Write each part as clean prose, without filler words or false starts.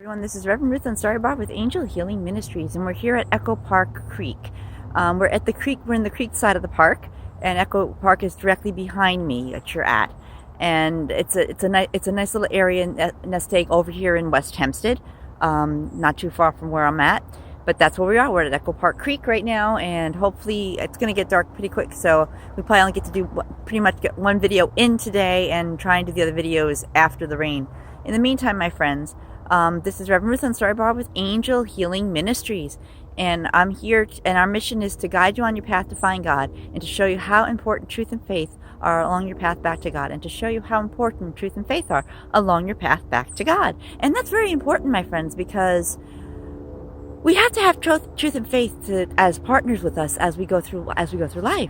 Everyone, this is Reverend Ruth on Story Bar with Angel Healing Ministries, and we're here at Echo Park Creek. We're at the creek. We're in the creek side of the park, and Echo Park is directly behind me that you're at. And it's a nice little area, nest egg over here in West Hempstead, not too far from where I'm at. But that's where we are. We're at Echo Park Creek right now, and hopefully it's going to get dark pretty quick. So we probably only get to do pretty much get one video in today, and try and do the other videos after the rain. In the meantime, my friends. This is Reverend Ruth on Story Bar with Angel Healing Ministries, and I'm here, and our mission is to guide you on your path to find God, and to show you how important truth and faith are along your path back to God, and to show you how important truth and faith are along your path back to God. And that's very important, my friends, because we have to have truth and faith as partners with us as we go through life.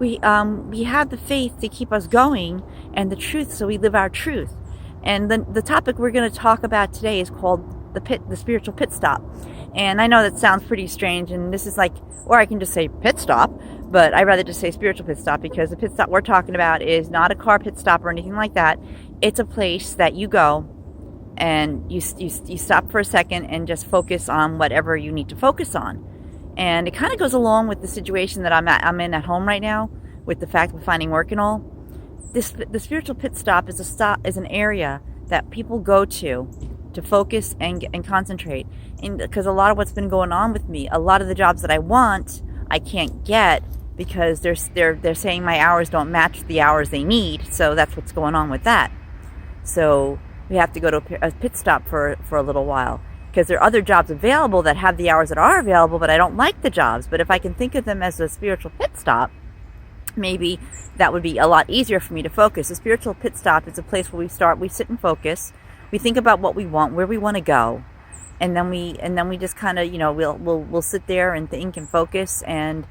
We have the faith to keep us going, and the truth so we live our truth. And the topic we're going to talk about today is called the Spiritual Pitstop. And I know that sounds pretty strange, and this is like, or I can just say pit stop, but I'd rather just say Spiritual Pitstop, because the pit stop we're talking about is not a car pit stop or anything like that. It's a place that you go and you stop for a second and just focus on whatever you need to focus on. And it kind of goes along with the situation that I'm in at home right now, with the fact of finding work and all. The spiritual pit stop is an area that people go to focus and concentrate. And because a lot of what's been going on with me, a lot of the jobs that I want, I can't get because they're saying my hours don't match the hours they need. So that's what's going on with that. So we have to go to a pit stop for a little while, because there are other jobs available that have the hours that are available, but I don't like the jobs. But if I can think of them as a spiritual pit stop, maybe that would be a lot easier for me to focus. A spiritual pit stop is a place where we sit and focus. We think about what we want, where we want to go, and then we just kind of, we'll sit there and think and focus, and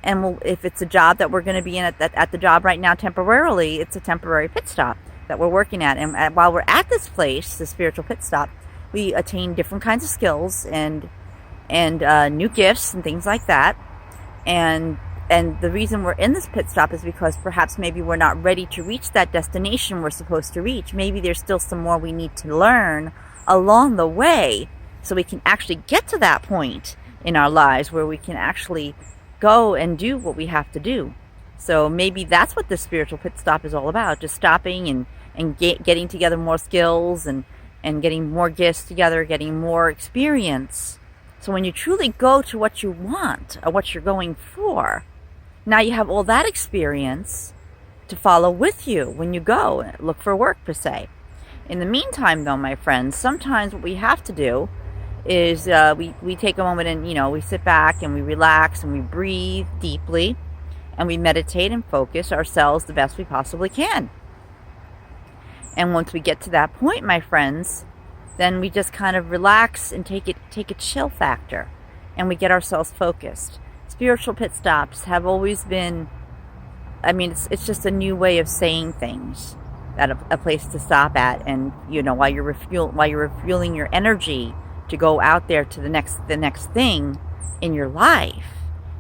if it's a job that we're going to be in at the job right now temporarily, it's a temporary pit stop that we're working at. And while we're at this place, the spiritual pit stop, we attain different kinds of skills and new gifts and things like that. And the reason we're in this pit stop is because perhaps maybe we're not ready to reach that destination we're supposed to reach. Maybe there's still some more we need to learn along the way, so we can actually get to that point in our lives where we can actually go and do what we have to do. So maybe that's what the spiritual pit stop is all about, just stopping and getting together more skills and getting more gifts together, getting more experience. So when you truly go to what you want or what you're going for, now you have all that experience to follow with you when you go and look for work, per se. In the meantime, though, my friends, sometimes what we have to do is we take a moment and, we sit back and we relax and we breathe deeply and we meditate and focus ourselves the best we possibly can. And once we get to that point, my friends, then we just kind of relax and take a chill factor, and we get ourselves focused. Spiritual pit stops have always been, it's just a new way of saying things, that a place to stop at, and while you're refueling your energy to go out there to the next thing in your life.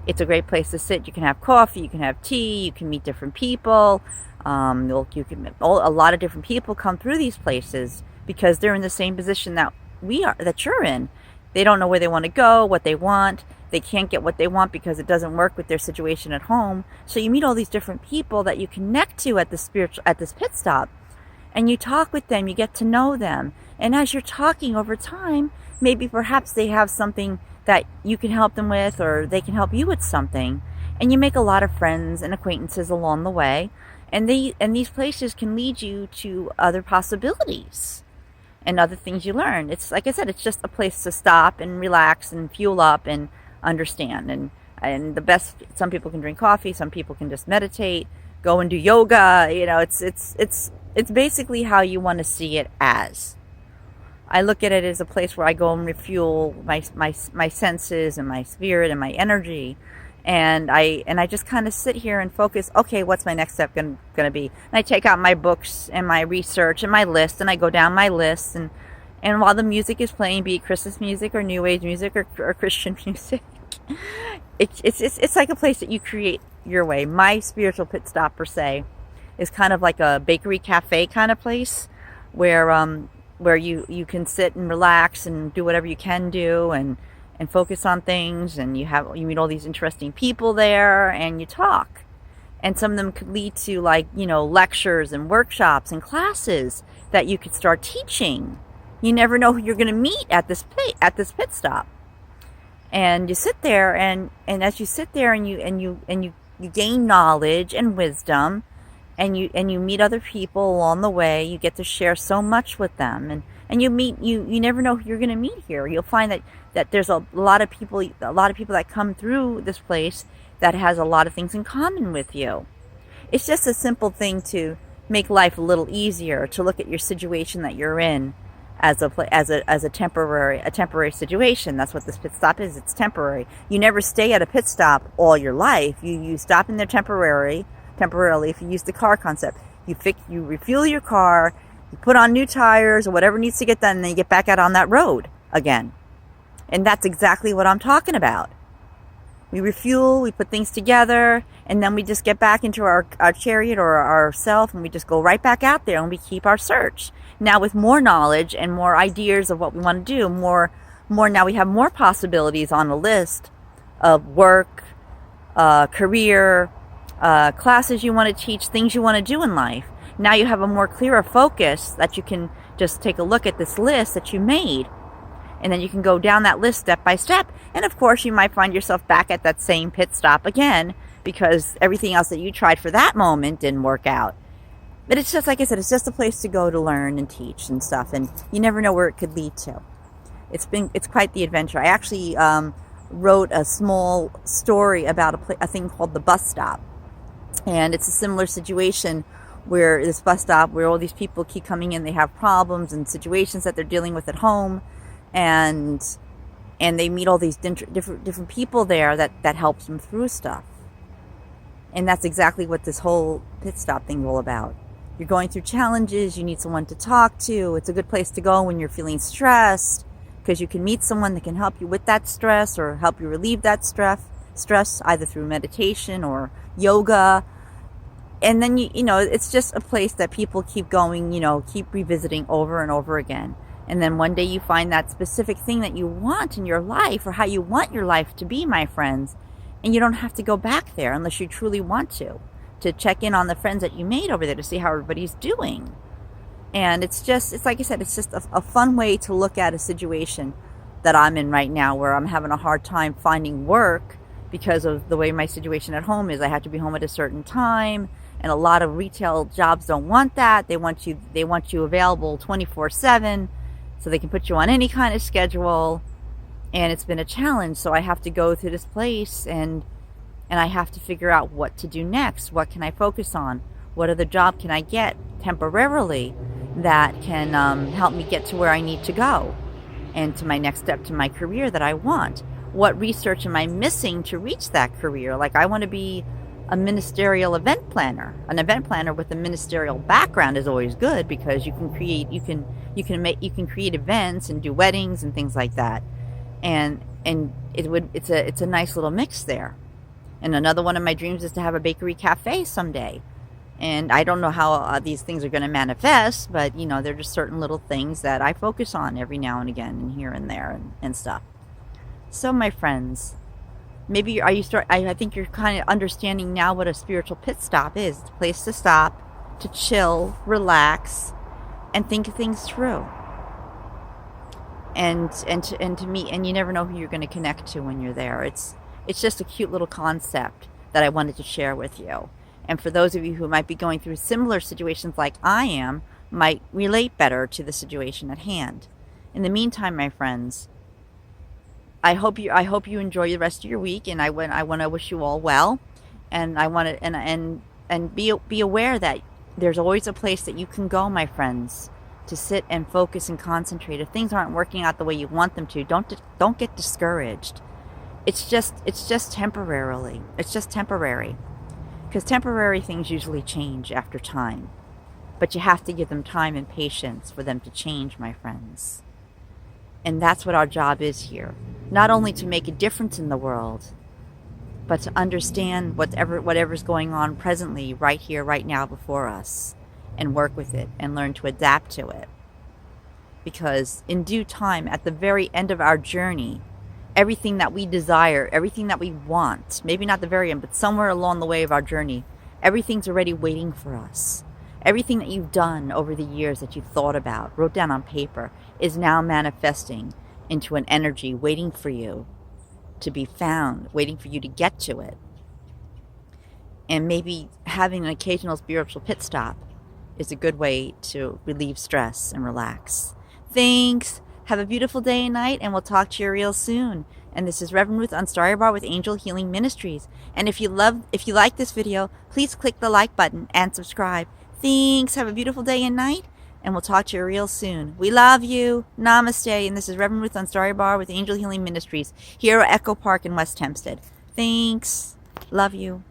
It's a great place to sit. You can have coffee, you can have tea, you can meet different people. A lot of different people come through these places because they're in the same position that you're in. They don't know where they want to go, what they want. They can't get what they want because it doesn't work with their situation at home. So you meet all these different people that you connect to at this pit stop, and you talk with them, you get to know them. And as you're talking over time, maybe perhaps they have something that you can help them with, or they can help you with something. And you make a lot of friends and acquaintances along the way. And these places can lead you to other possibilities and other things you learn. It's like I said, it's just a place to stop and relax and fuel up and understand. And the best, some people can drink coffee, some people can just meditate, go and do yoga. It's basically how you want to see it as. I look at it as a place where I go and refuel my senses and my spirit and my energy. And I just kind of sit here and focus, okay, what's my next step going to be? And I take out my books and my research and my list, and I go down my list. And while the music is playing, be it Christmas music or New Age music or Christian music, it's like a place that you create your way. My spiritual pit stop, per se, is kind of like a bakery cafe kind of place where where you can sit and relax and do whatever you can do, and focus on things, and you meet all these interesting people there, and you talk. And some of them could lead to, like, lectures and workshops and classes that you could start teaching. You never know who you're going to meet at this pit stop. And you sit there, and as you sit there, and you gain knowledge and wisdom, and you meet other people along the way. You get to share so much with them, and you never know who you're going to meet here. You'll find that there's a lot of people that come through this place that has a lot of things in common with you. It's just a simple thing to make life a little easier, to look at your situation that you're in as a temporary situation. That's what this pit stop is. It's temporary. You never stay at a pit stop all your life. You stop in there temporarily. If you use the car concept, you refuel your car, you put on new tires or whatever needs to get done, and then you get back out on that road again. And that's exactly what I'm talking about. We refuel, we put things together, and then we just get back into our chariot or ourself, and we just go right back out there, and we keep our search. Now with more knowledge and more ideas of what we want to do, now we have more possibilities on the list of work, career, classes you want to teach, things you want to do in life. Now you have a more clearer focus that you can just take a look at this list that you made. And then you can go down that list step by step. And of course, you might find yourself back at that same pit stop again, because everything else that you tried for that moment didn't work out. But it's just, like I said, it's just a place to go to learn and teach and stuff. And you never know where it could lead to. It's quite the adventure. I actually wrote a small story about a thing called the bus stop. And it's a similar situation where this bus stop, where all these people keep coming in, they have problems and situations that they're dealing with at home. And they meet all these different people there that helps them through stuff. And that's exactly what this whole pit stop thing is all about. You're going through challenges, you need someone to talk to. It's a good place to go when you're feeling stressed, because you can meet someone that can help you with that stress or help you relieve that stress either through meditation or yoga. And then it's just a place that people keep going, keep revisiting over and over again. And then one day you find that specific thing that you want in your life, or how you want your life to be, my friends. And you don't have to go back there unless you truly want to check in on the friends that you made over there to see how everybody's doing. And it's like I said, it's just a fun way to look at a situation that I'm in right now, where I'm having a hard time finding work because of the way my situation at home is. I have to be home at a certain time. And a lot of retail jobs don't want that. They want you available 24/7. So they can put you on any kind of schedule, and it's been a challenge. So I have to go to this place, and I have to figure out what to do next. What can I focus on? What other job can I get temporarily that can help me get to where I need to go, and to my next step to my career that I want? What research am I missing to reach that career? Like, I want to be a ministerial event planner. An event planner with a ministerial background is always good, because you can create events and do weddings and things like that. And it's a nice little mix there. And another one of my dreams is to have a bakery cafe someday. And I don't know how these things are going to manifest, but they're just certain little things that I focus on every now and again, and here and there and stuff. So my friends, maybe I think you're kind of understanding now what a spiritual pit stop is. It's a place to stop, to chill, relax, and think things through. And to meet, and you never know who you're going to connect to when you're there. It's just a cute little concept that I wanted to share with you. And for those of you who might be going through similar situations like I am, might relate better to the situation at hand. In the meantime, my friends, I hope you enjoy the rest of your week, and I want to wish you all well, and I want to and be aware that there's always a place that you can go, my friends, to sit and focus and concentrate. If things aren't working out the way you want them to, don't get discouraged. It's just temporarily. It's just temporary, because temporary things usually change after time, but you have to give them time and patience for them to change, my friends. And that's what our job is here. Not only to make a difference in the world, but to understand whatever's going on presently, right here, right now before us, and work with it and learn to adapt to it. because in due time, at the very end of our journey, everything that we desire, everything that we want, maybe not the very end, but somewhere along the way of our journey, everything's already waiting for us. Everything that you've done over the years that you thought about, wrote down on paper, is now manifesting into an energy waiting for you to be found, waiting for you to get to it. And maybe having an occasional spiritual pit stop is a good way to relieve stress and relax. Thanks. Have a beautiful day and night, and we'll talk to you real soon. And this is Reverend Ruth on Story Bar with Angel Healing Ministries. And if you like this video, please click the like button and subscribe. Thanks. Have a beautiful day and night, and we'll talk to you real soon. We love you. Namaste. And this is Reverend Ruth on Story Bar with Angel Healing Ministries here at Echo Park in West Hempstead. Thanks. Love you.